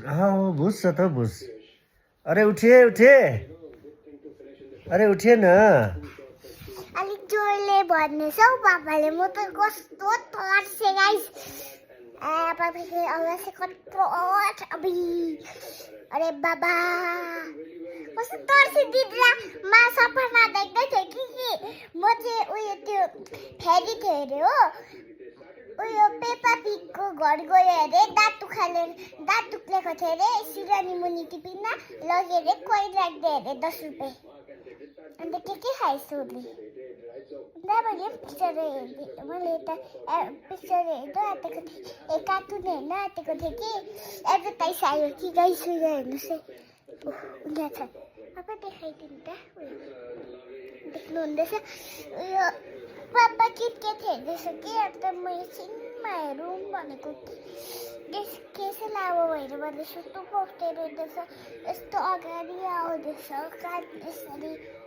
भुस छ त भुस अरे उठे अरे उठे न अलिक जोरले भन्नुहोस् हौ पापाले म त कस्तो तर्से गाइस पापाको आवाज चाहिँ कत्रो अबी अरे बाबा कस्तो तर्से दिदीला मा सपना देख्दै थियो कि म चाहिँ उयो त्यो फेरि थियो अरे हो उयो पेपा पिगको घर गयो अरे दाँत दुख्लेको थियो अरे सिरानी मुनि टिपिन लग्यो अरे कोही राख्दै अरे 10 रुपियाँ अन्त के खाएछु उसले मैले पिक्चर हेर्दै मैले त पिक्चर हेर्दै आँटेको थिएँ कार्टुन हेर्न आँटेको थिएँ कि एडभर्टाइज आयो कि गाइस उयो हेर्नुहोस् है उनीहरू छ अब देखाइदिनु त देख्नुहुँदैछ उयो पापा के हेर्दैछ कि अन्त मैले सिनमा हेरौँ भनेको के चाहिँ लामो भएर भन्दैछु यस्तो पोस्टर हेर्दैछ यस्तो अगाडि आउँदैछ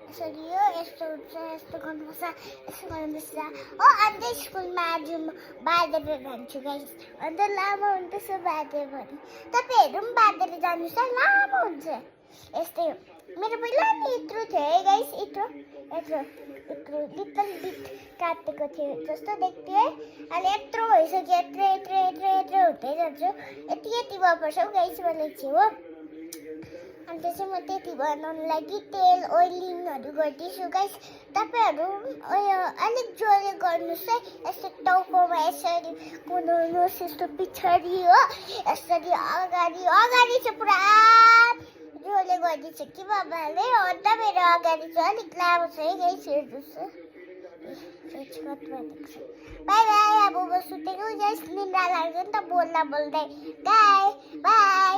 यसरी हो यस्तो हुन्छ यस्तो गर्नुपर्छ यस्तो गर्नुपर्छ हो अन्त स्कुलमा आज म बाँधेर जान्छु गाइस अन्त लामो हुँदैछ बाँधेर भने तपाईँहरू पनि बाँधेर जानुहोस् है लामो हुन्छ यस्तै हो मेरो पहिला नि यत्रो थियो है गाइस यत्रो लिटल बिट काटेको थियो जस्तो देख्थ्यो है अहिले यत्रो भइसक्यो यत्रो हुँदै जान्छु यति भएपर्छ हौ गाइस मलाई चाहिँ हो अन्त चाहिँ म त्यति बनाउनु लागि तेल ओइलिङहरू गर्दैछु गाइस तपाईँहरू उयो अलिक जोडले गर्नुहोस् है यस्तो टाउकोमा यसरी कुदाउनुहोस् यस्तो पछाडि हो यसरी अगाडि चाहिँ पुरा जोडले गर्दैछ कि बाबाले अन्त मेरो अगाडि चाहिँ अलिक लामो छ है गाइस हेर्नुहोस् बाई अब म सुतेको गाइस निन्द्रा लाग्यो नि त बोल्दै बाई